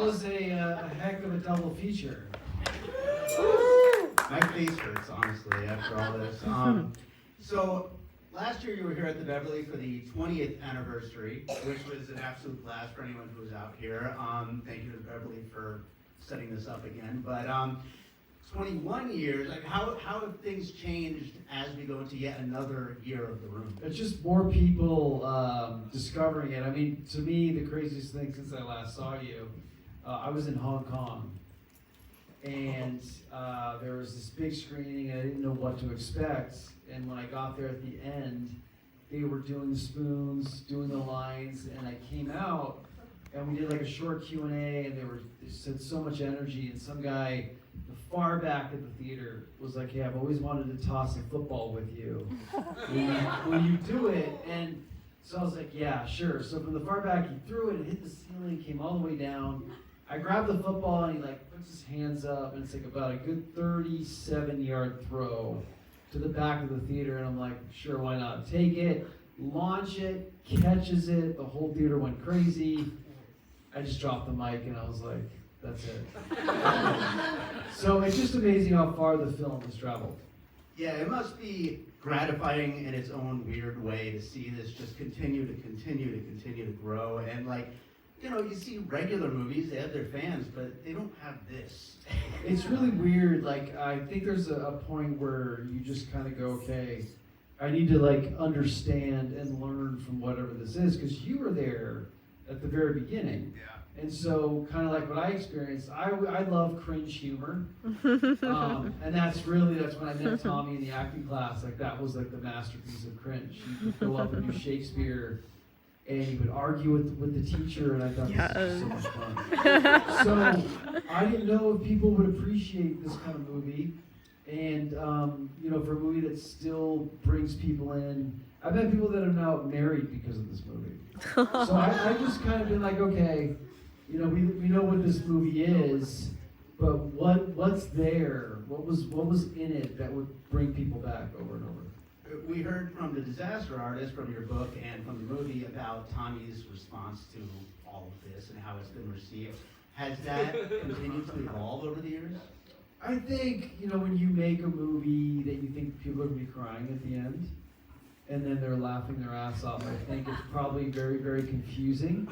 was a heck of a double feature. My face hurts, honestly, after all this. So, last year you were here at the Beverly for the 20th anniversary, which was an absolute blast for anyone who was out here. Thank you to Beverly for setting this up again. But 21 years, like how have things changed as we go into yet another year of the room? It's just more people discovering it. I mean, to me, the craziest thing since I last saw you, I was in Hong Kong. And there was this big screening, and I didn't know what to expect. And when I got there at the end, they were doing the spoons, doing the lines, and I came out, and we did like a short Q&A, and they said so much energy. And some guy, the far back at the theater, was like, "Hey, I've always wanted to toss a football with you. Will you do it?" And so I was like, "Yeah, sure." So from the far back, he threw it, and hit the ceiling, came all the way down. I grabbed the football, and he like puts his hands up, and it's like about a good 37-yard throw to the back of the theater, and I'm like, sure, why not? Take it, launch it, catches it, the whole theater went crazy. I just dropped the mic, and I was like, that's it. So it's just amazing how far the film has traveled. Yeah, it must be gratifying in its own weird way to see this just continue to grow. And like, you know, you see regular movies, they have their fans, but they don't have this. It's really weird. Like, I think there's a point where you just kind of go, okay, I need to like understand and learn from whatever this is, because you were there at the very beginning. Yeah. And so, kind of like what I experienced, I love cringe humor, and that's when I met Tommy in the acting class. Like, that was like the masterpiece of cringe. He would go up and do Shakespeare, and he would argue with the teacher, and I thought this was so much fun. So I didn't know if people would appreciate this kind of movie, and you know, for a movie that still brings people in. I've had people that are now married because of this movie. So I just kind of been like, okay, you know, we know what this movie is, but what's there? What was in it that would bring people back over and over? We heard from the disaster artist from your book and from the movie about Tommy's response to all of this and how it's been received. Has that continued to evolve over the years? I think, you know, when you make a movie that you think people are going to be crying at the end, and then they're laughing their ass off, I think it's probably very, very confusing.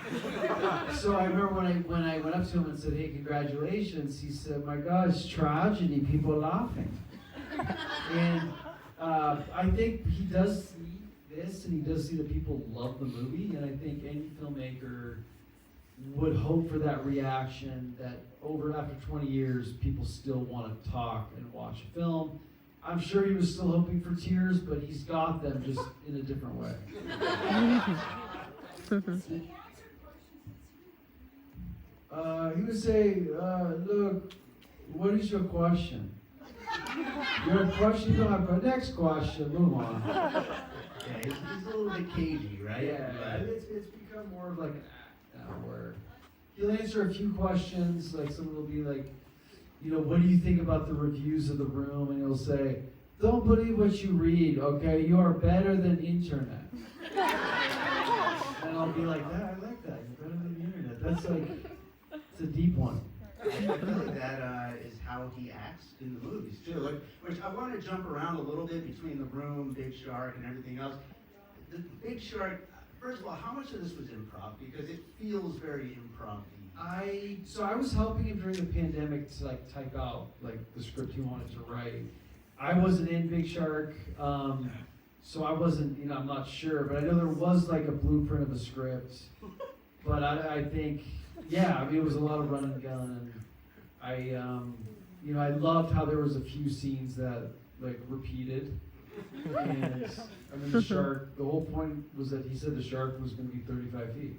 So I remember when I went up to him and said, "Hey, congratulations," he said, "My God, it's tragedy, people are laughing." And I think he does see this, and he does see that people love the movie, and I think any filmmaker would hope for that reaction, that after 20 years, people still want to talk and watch a film. I'm sure he was still hoping for tears, but he's got them just in a different way. He would say, "Look, what is your question? Your question, you don't have a next question, move on." Yeah, he's a little bit cagey, right? Yeah, it's become more of like an act now, where he'll answer a few questions, like someone will be like, you know, "What do you think about the reviews of the room?" And he'll say, "Don't believe what you read, okay? You are better than internet." And I'll be like, "Yeah, I like that. You're better than the internet." That's like, it's a deep one. I feel like that is how he acts in the movies too. Like, which I want to jump around a little bit between The Room, Big Shark, and everything else. The Big Shark. First of all, how much of this was improv? Because it feels very improv-y. So I was helping him during the pandemic to like type out like the script he wanted to write. I wasn't in Big Shark, so I wasn't, you know, I'm not sure, but I know there was like a blueprint of a script. But I think, yeah, I mean, it was a lot of run and gun, and you know, I loved how there was a few scenes that like repeated. And I mean, the shark, the whole point was that he said the shark was going to be 35 feet.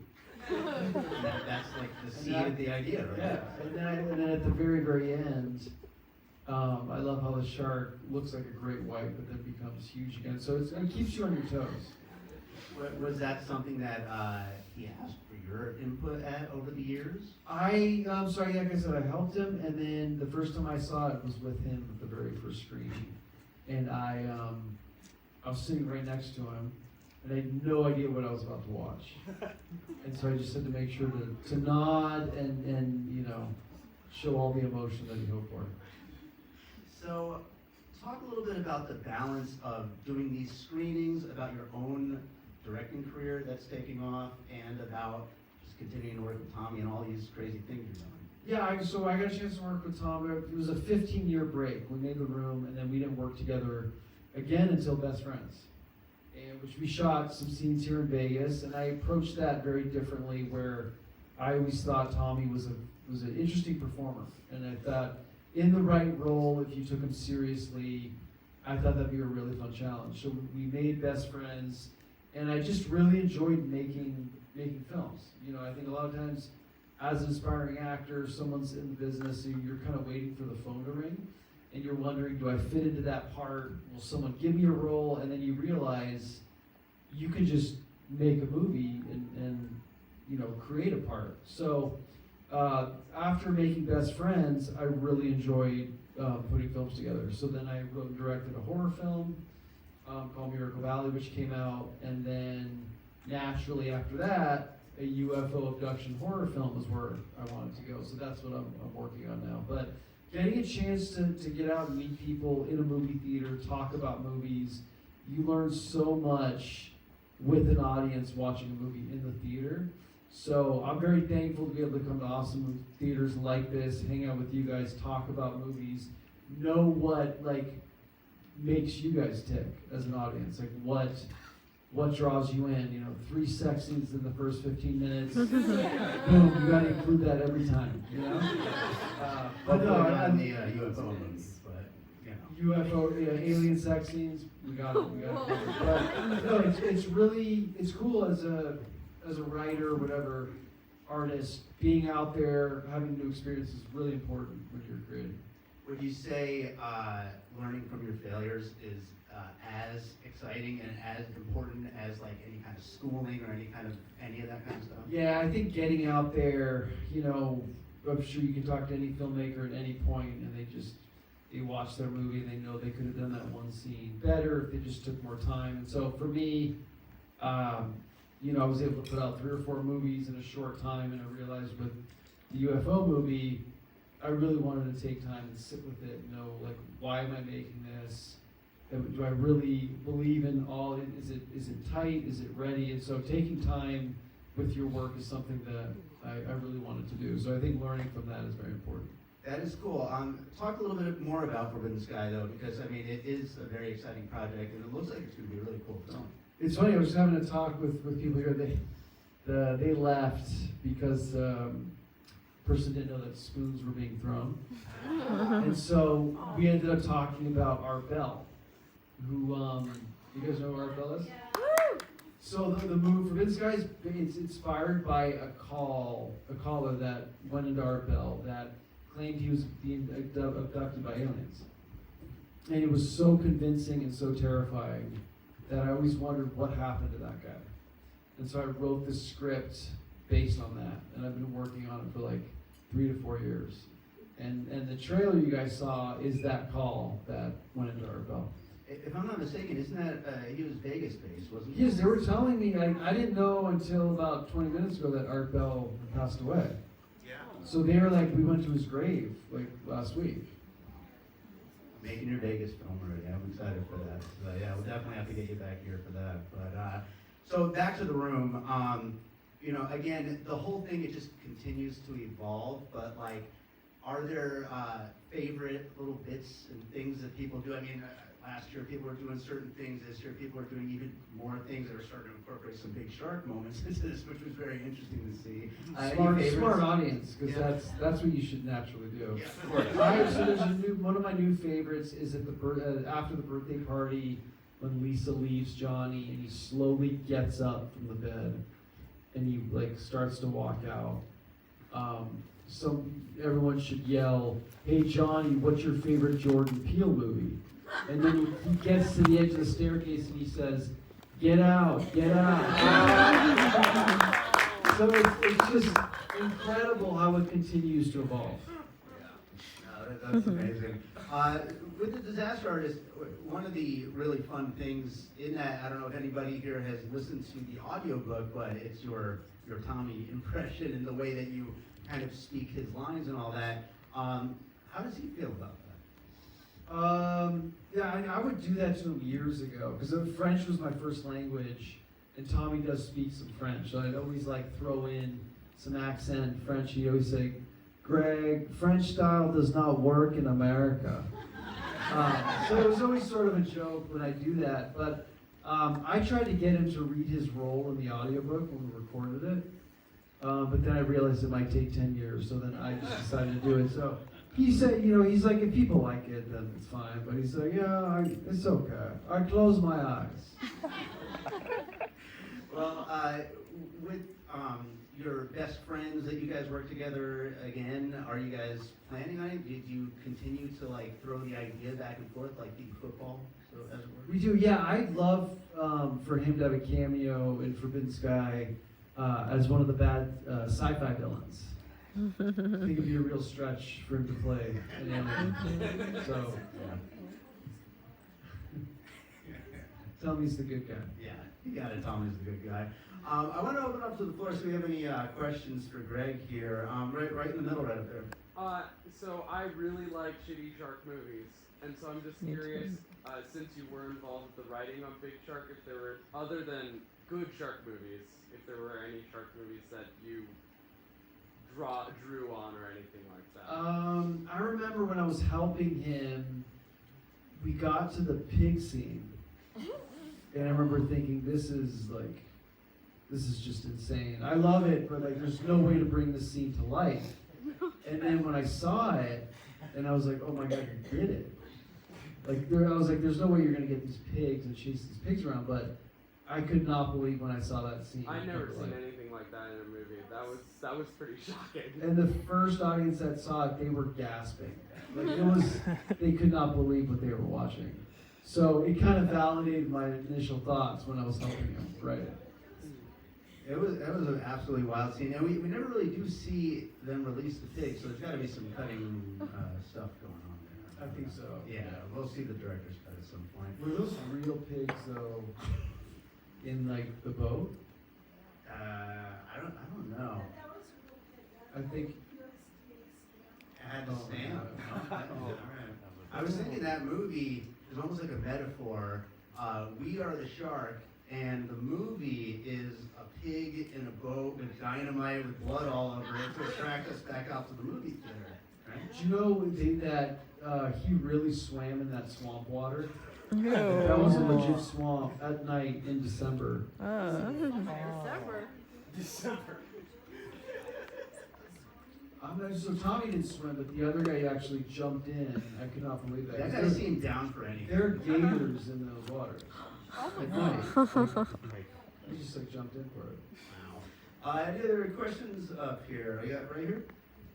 That's like the seed of the idea, right? Yeah, and then at the very, very end, I love how the shark looks like a great white, but then becomes huge again. So it keeps you on your toes. Was that something that he asked for your input at over the years? Sorry, like I said, I helped him, and then the first time I saw it was with him at the very first screening. And I was sitting right next to him, and I had no idea what I was about to watch. And so I just had to make sure to nod and you know, show all the emotion that you hope for. So, talk a little bit about the balance of doing these screenings, about your own directing career that's taking off, and about just continuing to work with Tommy and all these crazy things you're doing. Yeah, so I got a chance to work with Tom. It was a 15-year break. We made The Room, and then we didn't work together again until Best Friends, and which we shot some scenes here in Vegas. And I approached that very differently, where I always thought Tommy was an interesting performer, and I thought in the right role, if you took him seriously, I thought that'd be a really fun challenge. So we made Best Friends, and I just really enjoyed making films. You know, I think a lot of times, as an aspiring actor, someone's in the business, and you're kind of waiting for the phone to ring, and you're wondering, do I fit into that part? Will someone give me a role? And then you realize you can just make a movie and you know, create a part. So after making Best Friends, I really enjoyed putting films together. So then I wrote and directed a horror film called Miracle Valley, which came out, and then naturally after that, a UFO abduction horror film is where I wanted to go. So that's what I'm working on now. But getting a chance to get out and meet people in a movie theater, talk about movies, you learn so much with an audience watching a movie in the theater. So I'm very thankful to be able to come to awesome theaters like this, hang out with you guys, talk about movies, know what like makes you guys tick as an audience, like what draws you in. You know, 3 sex scenes in the first 15 minutes. Boom, you got to include that every time. You know. But no, on the UFO movies, but you know. UFO, alien sex scenes, we got it. But no, it's cool as a writer or whatever, artist, being out there, having new experiences is really important when you're creating. Would you say learning from your failures is as exciting and as important as like any kind of schooling or any of that kind of stuff? Yeah, I think getting out there, you know, I'm sure you can talk to any filmmaker at any point, and they watch their movie and they know they could have done that one scene better if they just took more time. And so for me, you know, I was able to put out 3 or 4 movies in a short time, and I realized with the UFO movie, I really wanted to take time and sit with it, you know, like, why am I making this? Do I really believe in all? Is it tight? Is it ready? And so taking time with your work is something that I really wanted to do. So I think learning from that is very important. That is cool. Talk a little bit more about Forbidden Sky, though, because I mean, it is a very exciting project, and it looks like it's going to be a really cool film. It's funny. I was having a talk with people here. They left because person didn't know that spoons were being thrown, and so we ended up talking about Art Bell, who you guys know who Art Bell is? Yeah. So the movie Forbidden Sky it's inspired by a caller that went into Art Bell that claimed he was being abducted by aliens, and it was so convincing and so terrifying that I always wondered what happened to that guy. And so I wrote this script based on that, and I've been working on it for like 3 to 4 years. And the trailer you guys saw is that call that went into Art Bell. If I'm not mistaken, isn't that, he was Vegas-based, wasn't he? Yes, they were telling me, I didn't know until about 20 minutes ago that Art Bell passed away. Yeah. So they were like, we went to his grave like last week. Making your Vegas film already. I'm excited for that. So yeah, we'll definitely have to get you back here for that. But so back to The Room. You know, again, the whole thing, it just continues to evolve. But like, are there favorite little bits and things that people do? I mean, last year people were doing certain things. This year people are doing even more things that are starting to incorporate some big shark moments into this, which was very interesting to see. Smart audience, because that's what you should naturally do. Yeah, of course. So there's one of my new favorites is at after the birthday party when Lisa leaves Johnny and he slowly gets up from the bed and he like starts to walk out. Everyone should yell, "Hey Johnny, what's your favorite Jordan Peele movie?" And then he gets to the edge of the staircase and he says, "Get out, get out." So it's just incredible how it continues to evolve. Yeah. That's amazing. With the Disaster Artist, one of the really fun things in that, I don't know if anybody here has listened to the audiobook, but it's your Tommy impression and the way that you kind of speak his lines and all that. How does he feel about that? Yeah, I would do that to him years ago because French was my first language, and Tommy does speak some French. So I'd always like throw in some accent French. He'd always say, "Greg, French style does not work in America." So it was always sort of a joke when I do that. But I tried to get him to read his role in the audiobook when we recorded it. But then I realized it might take 10 years, so then I just decided to do it. So he said, he's like, if people like it, then it's fine. But he's like, yeah, it's okay. I close my eyes. Well, with your best friends that you guys work together again, are you guys planning on it? Did you continue to like throw the idea back and forth like the football, so as it were? We do, yeah. I'd love for him to have a cameo in Forbidden Sky as one of the bad sci-fi villains. I think it'd be a real stretch for him to play an alien. So, tell me he's the good guy. Yeah, you got it. Tommy's the good guy. I want to open up to the floor. So we have any questions for Greg here? Right in the middle, right up there. So I really like shitty shark movies, and so I'm just curious, since you were involved with the writing on Big Shark, if there were, other than good shark movies, if there were any shark movies that you drew on or anything like that. I remember when I was helping him, we got to the pig scene, and I remember thinking, this is just insane. I love it, but like, there's no way to bring this scene to life. And then when I saw it, and I was like, oh my God, you did it. I was like, there's no way you're gonna get these pigs and chase these pigs around, but I could not believe when I saw that scene. I never seen anything like that in a movie. That was pretty shocking. And the first audience that saw it, they were gasping. They could not believe what they were watching. So it kind of validated my initial thoughts when I was helping him write it. That was an absolutely wild scene, and we never really do see them release the pig, so there's got to be some cutting stuff going on there. I think so. Yeah, we'll see the director's cut at some point. Were those real pigs though, in like the boat? I don't know. I think. I had to stand. I was thinking that movie is almost like a metaphor. We are the shark, and the movie is a pig in a boat with dynamite with blood all over it to attract us back out to the movie theater. Right? Do you know that he really swam in that swamp water? No. That was a legit swamp at night in December. December. So Tommy didn't swim, but the other guy actually jumped in. I could not believe that. That guy seemed down for anything. There are gators in those waters. At night. He just like jumped in for it. Wow. Any other questions up here? I got right here.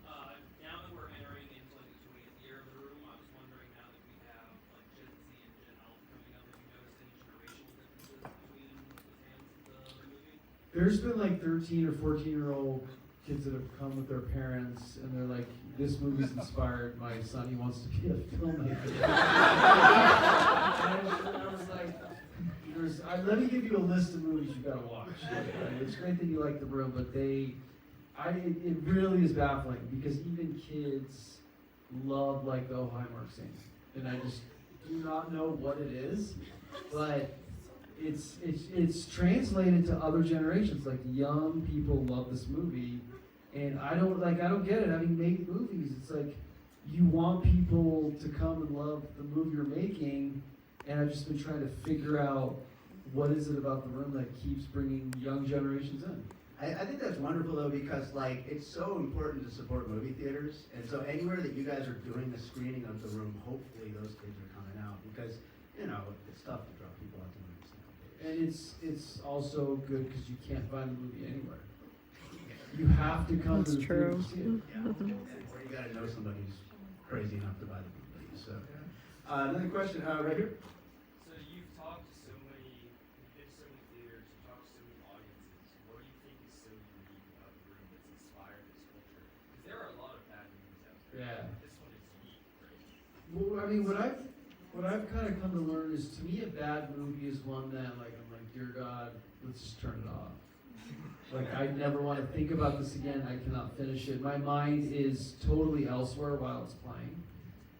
Now that we're entering into like the 20th year of the room, I was wondering now that we have like Gen Z and Gen Alpha coming up, have you noticed any generational differences between the fans of the movie? There's been like 13 or 14-year-old kids that have come with their parents, and they're like, this movie's inspired my son. He wants to be a filmmaker. And I was like, let me give you a list of movies you gotta watch. It's great that you like The Room, but it really is baffling because even kids love like the Ohio scene, and I just do not know what it is, but it's translated to other generations. Like young people love this movie, and I don't get it. Having made movies, it's like you want people to come and love the movie you're making, and I've just been trying to figure out what is it about The Room that keeps bringing young generations in. I think that's wonderful though, because like it's so important to support movie theaters, and so anywhere that you guys are doing a screening of The Room, hopefully those kids are coming out, because it's tough to draw people out to movies nowadays. And it's also good because you can't find the movie anywhere. You have to come to the theater to see it. Yeah, or you gotta know somebody who's crazy enough to buy the movie. So, another question right here. So you've talked to so many, you've been to so many theaters, you've talked to so many audiences. What do you think is so unique about The Room that's inspired this culture? Because there are a lot of bad movies out there. Yeah. This one is unique. Well, I mean, what I've kind of come to learn is, to me, a bad movie is one that, like, I'm like, dear God, let's just turn it off. Like, I never want to think about this again. I cannot finish it. My mind is totally elsewhere while it's playing.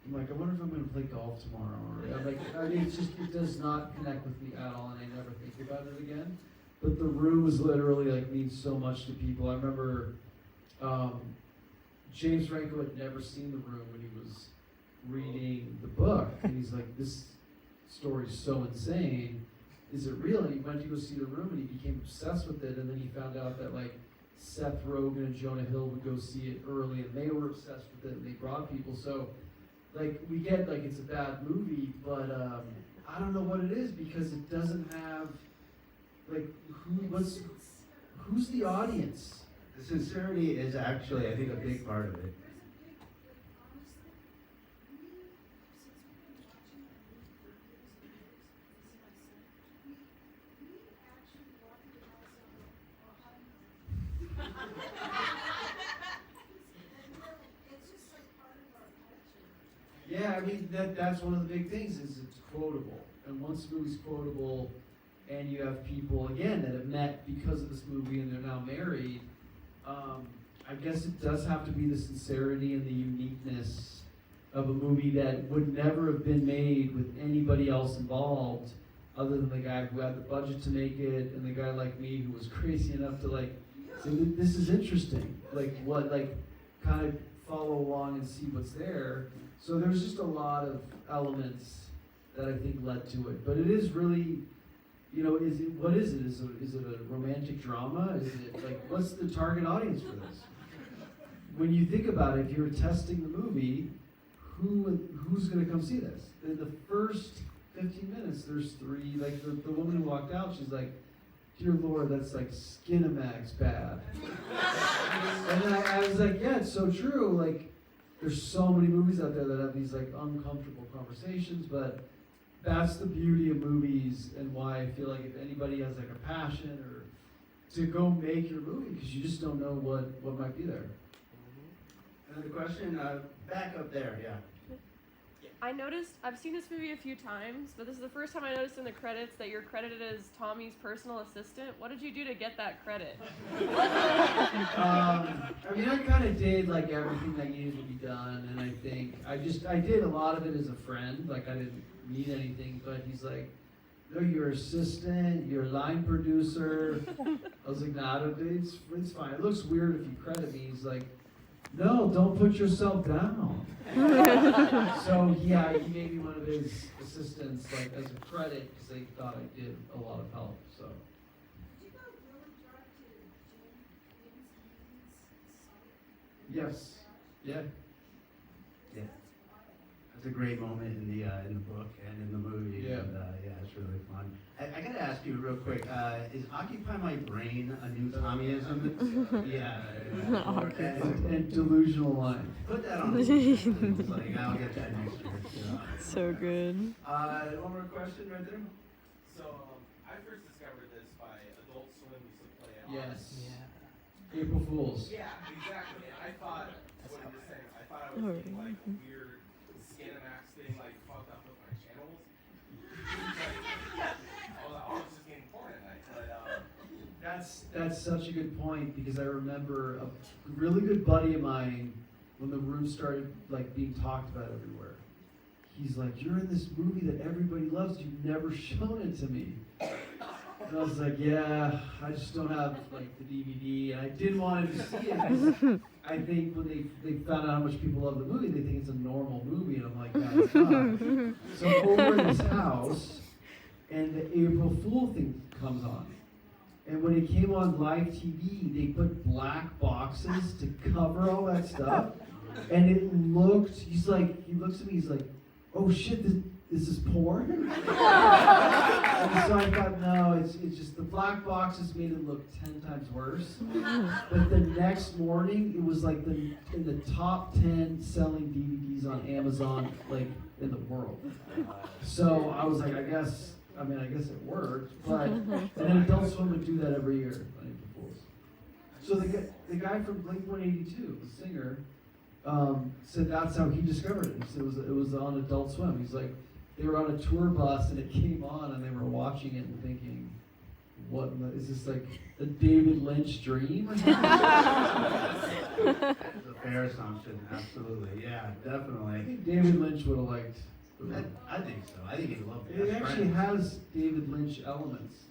I'm like, I wonder if I'm going to play golf tomorrow. Or, like, I mean, it's just, it does not connect with me at all, and I never think about it again. But The Room is literally, like, means so much to people. I remember James Franco had never seen The Room when he was reading the book, and he's like, this story's so insane. Is it real? And he went to go see The Room, and he became obsessed with it, and then he found out that, like, Seth Rogen and Jonah Hill would go see it early, and they were obsessed with it, and they brought people. So, like, we get, like, it's a bad movie, but I don't know what it is, because it doesn't have, like, who's the audience? The sincerity is actually, I think, a big part of it. Yeah, I mean, that's one of the big things, is it's quotable. And once the movie's quotable, and you have people, again, that have met because of this movie and they're now married, I guess it does have to be the sincerity and the uniqueness of a movie that would never have been made with anybody else involved, other than the guy who had the budget to make it, and the guy like me who was crazy enough to, like, say, this is interesting. Like, what, like, kind of follow along and see what's there. So there's just a lot of elements that I think led to it. But it is really, you know, what is it? Is it a romantic drama? Is it, like, what's the target audience for this? When you think about it, if you're testing the movie, who's going to come see this? In the first 15 minutes, there's three, like, the woman who walked out, she's like, dear Lord, that's like Skinamax bad. And then I was like, yeah, it's so true. Like, there's so many movies out there that have these, like, uncomfortable conversations, but that's the beauty of movies, and why I feel like if anybody has, like, a passion or to go make your movie, because you just don't know what might be there. Another question? Back up there, yeah. I noticed, I've seen this movie a few times, but this is the first time I noticed in the credits that you're credited as Tommy's personal assistant. What did you do to get that credit? I mean, I kind of did, like, everything that needed to be done, and I think I did a lot of it as a friend. Like, I didn't need anything, but he's like, no, you're assistant, you're line producer. I was like, nah, it's fine. It looks weird if you credit me. He's like, no, don't put yourself down. So yeah, he made me one of his assistants, like, as a credit, because they thought I did a lot of help. So. Did you go really dark to James Yes. Yeah. Yeah. That's a great moment in the book and in the movie. Yeah. And, yeah, it's really fun. I gotta ask you real quick, is Occupy My Brain a new Tommyism? Yeah. And delusional line. Put that on. It's like, I'll get that next year. So good. One more question right there. So, I first discovered this by Adult Swim used to play it on. Yes. April Fools. Yeah, exactly. And I thought, what you're saying, I thought I was doing like a weird Skinamax thing, like fucked up with my channels. I was just getting porn at night, but That's such a good point, because I remember a really good buddy of mine, when The Room started, like, being talked about everywhere. He's like, you're in this movie that everybody loves, you've never shown it to me. And I was like, yeah, I just don't have, like, the DVD, and I didn't want him to see it, because I think when they found out how much people love the movie, they think it's a normal movie, and I'm like, no, it's not. So over in his house, and the April Fool thing comes on. And when it came on live TV, they put black boxes to cover all that stuff. And it looked, he looks at me, he's like, oh shit, this is porn? And so I thought, no, it's just the black boxes made it look 10 times worse. But the next morning, it was like in the top 10 selling DVDs on Amazon, like, in the world. So I was like, I guess it worked, but and then Adult Swim would do that every year on April Fools. So the guy from Blink-182, the singer, said that's how he discovered it. He said it was on Adult Swim. He's like, they were on a tour bus and it came on and they were watching it and thinking, what is this, like a David Lynch dream? That's a fair assumption, absolutely. Yeah, I definitely. think David Lynch would have liked. I think so. I think he'd love it. It actually has David Lynch elements.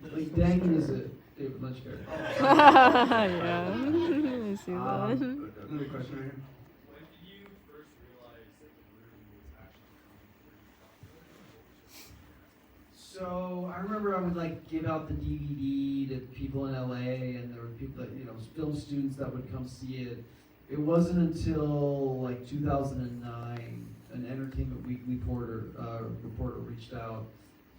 Like Danny is a David Lynch character. Yeah, I see that. Another question right here. When did you first realize that the room was actually becoming pretty popular? So I remember I would like give out the DVD to people in LA, and there were people that, film students that would come see it. It wasn't until like 2009, an Entertainment Weekly reporter reached out,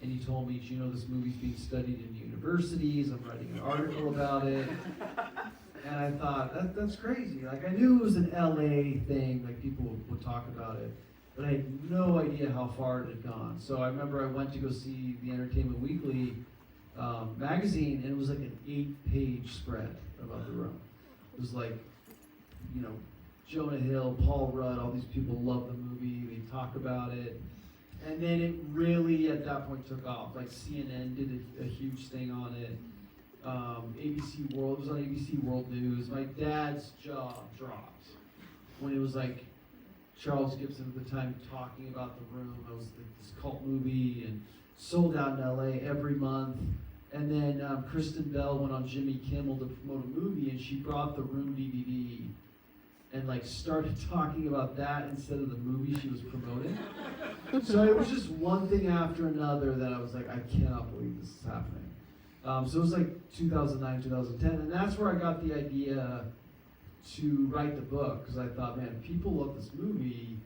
and he told me, this movie's being studied in universities. I'm writing an article about it. And I thought, that's crazy. Like, I knew it was an LA thing, like people would talk about it, but I had no idea how far it had gone. So I remember I went to go see the Entertainment Weekly magazine, and it was like an 8-page spread about the room. It was like, Jonah Hill, Paul Rudd, all these people love the movie, they talk about it. And then it really, at that point, took off. Like CNN did a huge thing on it. ABC World, it was on ABC World News. My dad's jaw dropped when it was like Charles Gibson at the time talking about The Room. It was like this cult movie and sold out in LA every month. And then Kristen Bell went on Jimmy Kimmel to promote a movie, and she brought The Room DVD and like started talking about that instead of the movie she was promoting. So it was just one thing after another that I was like, I cannot believe this is happening. So it was like 2009, 2010, and that's where I got the idea to write the book, because I thought, man, people love this movie,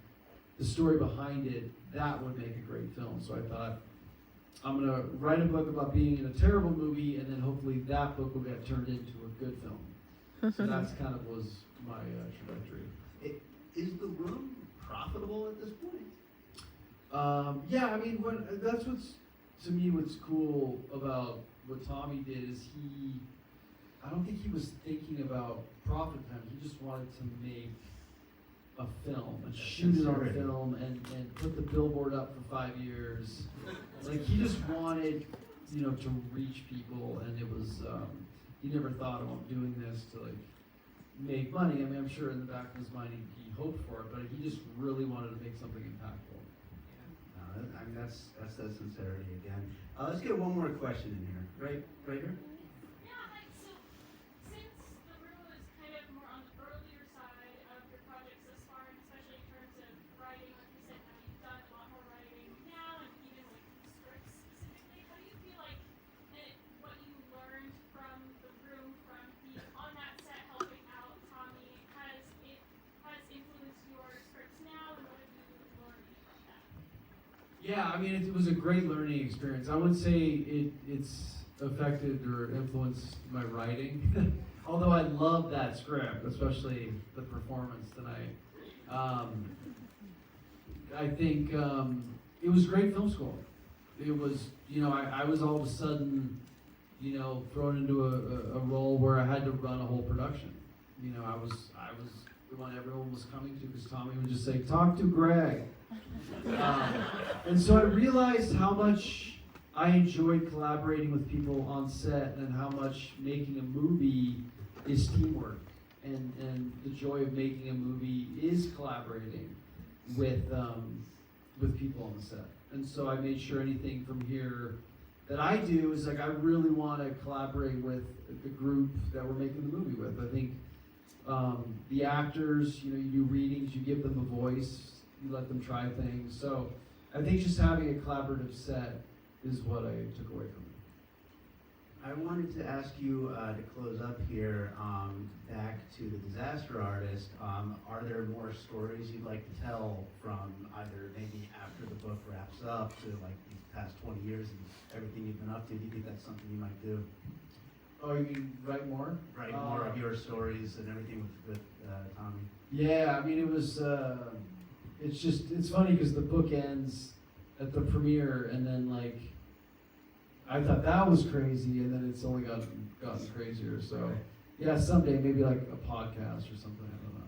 the story behind it, that would make a great film. So I thought, I'm going to write a book about being in a terrible movie, and then hopefully that book will get turned into a good film. So that's kind of was my trajectory. Is The Room profitable at this point? Yeah, I mean, that's what's cool about what Tommy did is I don't think he was thinking about profit times. He just wanted to make a film and shoot it on film and put the billboard up for 5 years. Like, he just wanted, to reach people, and it was, he never thought about doing this to like make money. I mean, I'm sure in the back of his mind he hoped for it, but he just really wanted to make something impactful. I mean, that's the sincerity again. Let's get one more question in here. Right here? Yeah, so since The Room was kind of more on the earlier side of your projects thus far, and especially in terms of writing, like you said, now you've done a lot more writing now, and even like scripts specifically, how do you feel like what you learned from The Room, from being on that set helping out Tommy, has influenced your scripts now, and what have you learned from that? Yeah, I mean, it was a great learning experience. I wouldn't say it's affected or influenced my writing, although I love that script, especially the performance tonight. I think it was great film school. It was, I was all of a sudden, thrown into a role where I had to run a whole production. I was the one everyone was coming to, because Tommy would just say, talk to Greg. And so I realized how much I enjoyed collaborating with people on set, and how much making a movie is teamwork, and the joy of making a movie is collaborating with people on the set. And so I made sure anything from here that I do is like, I really want to collaborate with the group that we're making the movie with. I think the actors, you do readings, you give them a voice, you let them try things. So I think just having a collaborative set is what I took away from it. I wanted to ask you to close up here, back to the disaster artist. Are there more stories you'd like to tell from either maybe after the book wraps up to like these past 20 years and everything you've been up to? Do you think that's something you might do? Oh, you mean write more? Write more of your stories and everything with Tommy? Yeah, I mean, it was, it's funny because the book ends at the premiere, and then like, I thought that was crazy, and then it's only gotten crazier. So yeah, someday maybe like a podcast or something. I don't know.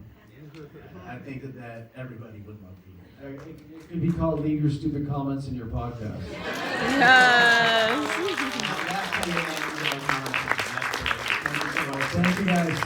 I think that everybody would love to hear. It could be called "Leave Your Stupid Comments in Your Podcast." Yes. That's how you end the conversation. Thank you guys.